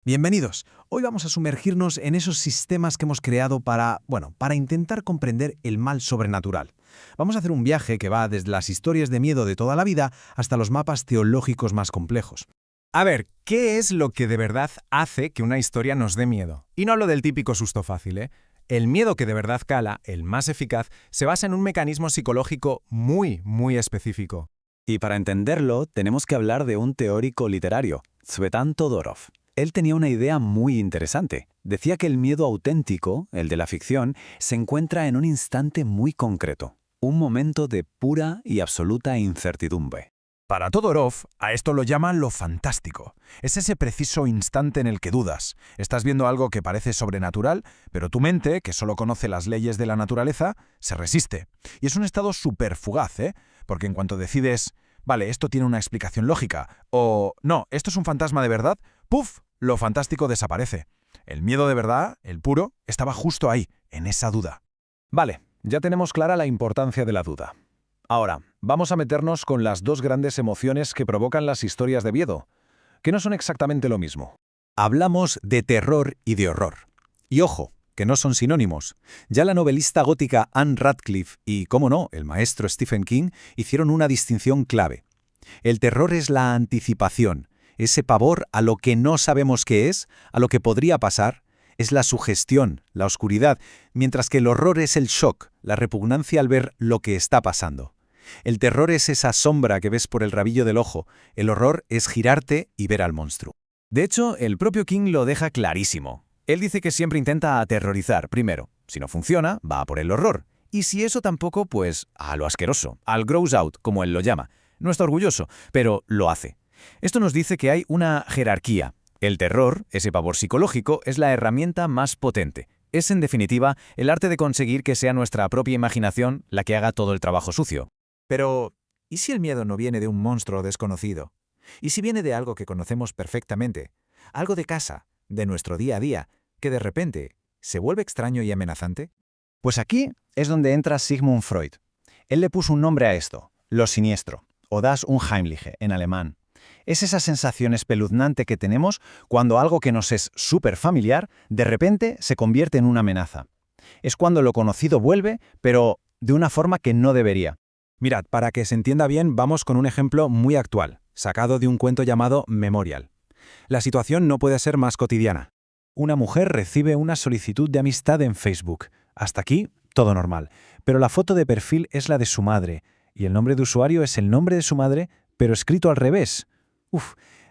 Bienvenidos. Hoy vamos a sumergirnos en esos sistemas que hemos creado para intentar comprender el mal sobrenatural. Vamos a hacer un viaje que va desde las historias de miedo de toda la vida hasta los mapas teológicos más complejos. A ver, ¿qué es lo que de verdad hace que una historia nos dé miedo? Y no hablo del típico susto fácil, ¿eh? El miedo que de verdad cala, el más eficaz, se basa en un mecanismo psicológico muy específico. Y para entenderlo, tenemos que hablar de un teórico literario, Tzvetan Todorov. Él tenía una idea muy interesante. Decía que el miedo auténtico, el de la ficción, se encuentra en un instante muy concreto, un momento de pura y absoluta incertidumbre. Para Todorov, a esto lo llaman lo fantástico. Es ese preciso instante en el que dudas. Estás viendo algo que parece sobrenatural, pero tu mente, que solo conoce las leyes de la naturaleza, se resiste. Y es un estado súper fugaz, ¿eh? Porque en cuanto decides, vale, esto tiene una explicación lógica, o no, esto es un fantasma de verdad, ¡puf!, lo fantástico desaparece. El miedo de verdad, el puro, estaba justo ahí, en esa duda. Vale, ya tenemos clara la importancia de la duda. Ahora, vamos a meternos con las dos grandes emociones que provocan las historias de miedo, que no son exactamente lo mismo. Hablamos de terror y de horror. Y ojo, que no son sinónimos. Ya la novelista gótica Anne Radcliffe y, cómo no, el maestro Stephen King hicieron una distinción clave. El terror es la anticipación, ese pavor a lo que no sabemos qué es, a lo que podría pasar, es la sugestión, la oscuridad, mientras que el horror es el shock, la repugnancia al ver lo que está pasando. El terror es esa sombra que ves por el rabillo del ojo, el horror es girarte y ver al monstruo. De hecho, el propio King lo deja clarísimo. Él dice que siempre intenta aterrorizar primero. Si no funciona, va a por el horror. Y si eso tampoco, pues a lo asqueroso, al gross out, como él lo llama. No está orgulloso, pero lo hace. Esto nos dice que hay una jerarquía. El terror, ese pavor psicológico, es la herramienta más potente. Es, en definitiva, el arte de conseguir que sea nuestra propia imaginación la que haga todo el trabajo sucio. Pero, ¿y si el miedo no viene de un monstruo desconocido? ¿Y si viene de algo que conocemos perfectamente? Algo de casa, de nuestro día a día, que de repente se vuelve extraño y amenazante. Pues aquí es donde entra Sigmund Freud. Él le puso un nombre a esto, lo siniestro, o das Unheimliche en alemán. Es esa sensación espeluznante que tenemos cuando algo que nos es súper familiar de repente se convierte en una amenaza. Es cuando lo conocido vuelve, pero de una forma que no debería. Mirad, para que se entienda bien, vamos con un ejemplo muy actual, sacado de un cuento llamado Memorial. La situación no puede ser más cotidiana. Una mujer recibe una solicitud de amistad en Facebook. Hasta aquí, todo normal. Pero la foto de perfil es la de su madre, y el nombre de usuario es el nombre de su madre, pero escrito al revés.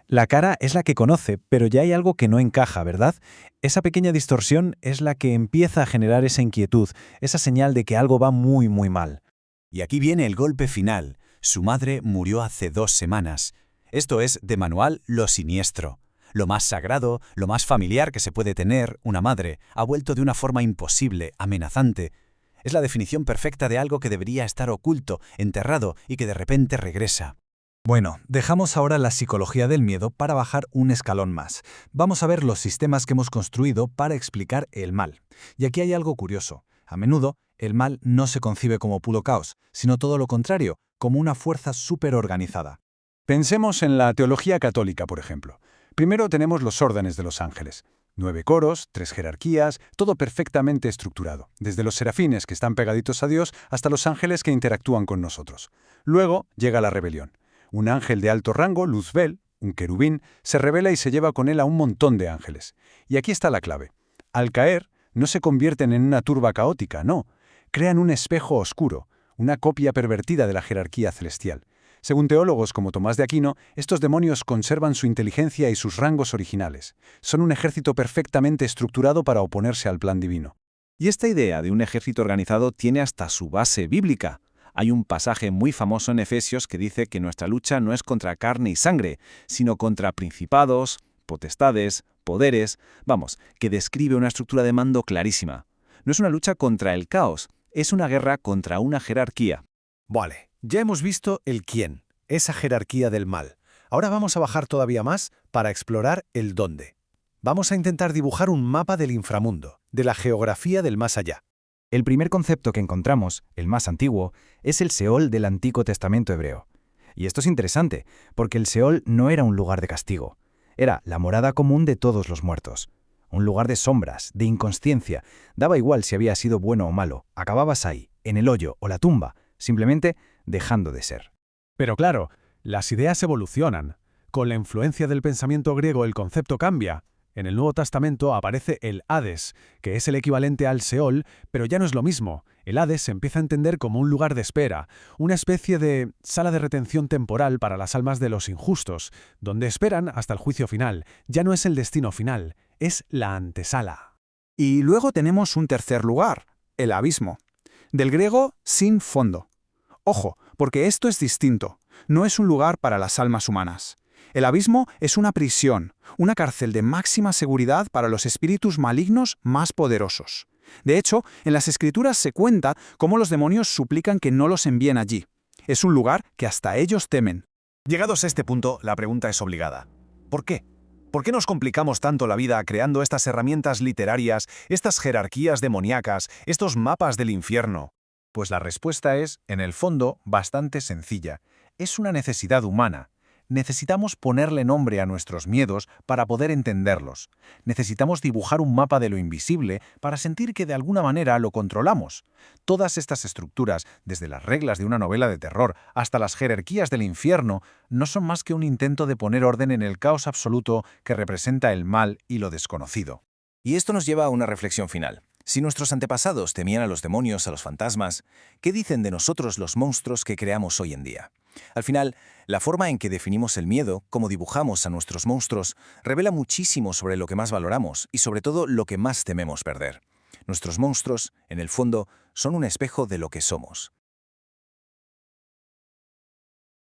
La cara es la que conoce, pero ya hay algo que no encaja, ¿verdad? Esa pequeña distorsión es la que empieza a generar esa inquietud, esa señal de que algo va muy mal. Y aquí viene el golpe final. Su madre murió hace 2 semanas. Esto es, de manual, lo siniestro. Lo más sagrado, lo más familiar que se puede tener, una madre, ha vuelto de una forma imposible, amenazante. Es la definición perfecta de algo que debería estar oculto, enterrado y que de repente regresa. Bueno, dejamos ahora la psicología del miedo para bajar un escalón más. Vamos a ver los sistemas que hemos construido para explicar el mal. Y aquí hay algo curioso. A menudo, el mal no se concibe como puro caos, sino todo lo contrario, como una fuerza súper organizada. Pensemos en la teología católica, por ejemplo. Primero tenemos los órdenes de los ángeles. 9 coros, 3 jerarquías, todo perfectamente estructurado, desde los serafines que están pegaditos a Dios hasta los ángeles que interactúan con nosotros. Luego llega la rebelión. Un ángel de alto rango, Luzbel, un querubín, se rebela y se lleva con él a un montón de ángeles. Y aquí está la clave. Al caer, no se convierten en una turba caótica, no. Crean un espejo oscuro, una copia pervertida de la jerarquía celestial. Según teólogos como Tomás de Aquino, estos demonios conservan su inteligencia y sus rangos originales. Son un ejército perfectamente estructurado para oponerse al plan divino. Y esta idea de un ejército organizado tiene hasta su base bíblica. Hay un pasaje muy famoso en Efesios que dice que nuestra lucha no es contra carne y sangre, sino contra principados, potestades, poderes, que describe una estructura de mando clarísima. No es una lucha contra el caos, es una guerra contra una jerarquía. Vale, ya hemos visto el quién, esa jerarquía del mal. Ahora vamos a bajar todavía más para explorar el dónde. Vamos a intentar dibujar un mapa del inframundo, de la geografía del más allá. El primer concepto que encontramos, el más antiguo, es el Seol del Antiguo Testamento hebreo. Y esto es interesante, porque el Seol no era un lugar de castigo. Era la morada común de todos los muertos. Un lugar de sombras, de inconsciencia. Daba igual si había sido bueno o malo. Acababas ahí, en el hoyo o la tumba, simplemente dejando de ser. Pero claro, las ideas evolucionan. Con la influencia del pensamiento griego el concepto cambia. En el Nuevo Testamento aparece el Hades, que es el equivalente al Seol, pero ya no es lo mismo. El Hades se empieza a entender como un lugar de espera, una especie de sala de retención temporal para las almas de los injustos, donde esperan hasta el juicio final. Ya no es el destino final, es la antesala. Y luego tenemos un tercer lugar, el abismo. Del griego, sin fondo. Ojo, porque esto es distinto. No es un lugar para las almas humanas. El abismo es una prisión, una cárcel de máxima seguridad para los espíritus malignos más poderosos. De hecho, en las Escrituras se cuenta cómo los demonios suplican que no los envíen allí. Es un lugar que hasta ellos temen. Llegados a este punto, la pregunta es obligada. ¿Por qué? ¿Por qué nos complicamos tanto la vida creando estas herramientas literarias, estas jerarquías demoníacas, estos mapas del infierno? Pues la respuesta es, en el fondo, bastante sencilla. Es una necesidad humana. Necesitamos ponerle nombre a nuestros miedos para poder entenderlos. Necesitamos dibujar un mapa de lo invisible para sentir que de alguna manera lo controlamos. Todas estas estructuras, desde las reglas de una novela de terror hasta las jerarquías del infierno, no son más que un intento de poner orden en el caos absoluto que representa el mal y lo desconocido. Y esto nos lleva a una reflexión final. Si nuestros antepasados temían a los demonios, a los fantasmas, ¿qué dicen de nosotros los monstruos que creamos hoy en día? Al final, la forma en que definimos el miedo, cómo dibujamos a nuestros monstruos, revela muchísimo sobre lo que más valoramos y sobre todo lo que más tememos perder. Nuestros monstruos, en el fondo, son un espejo de lo que somos.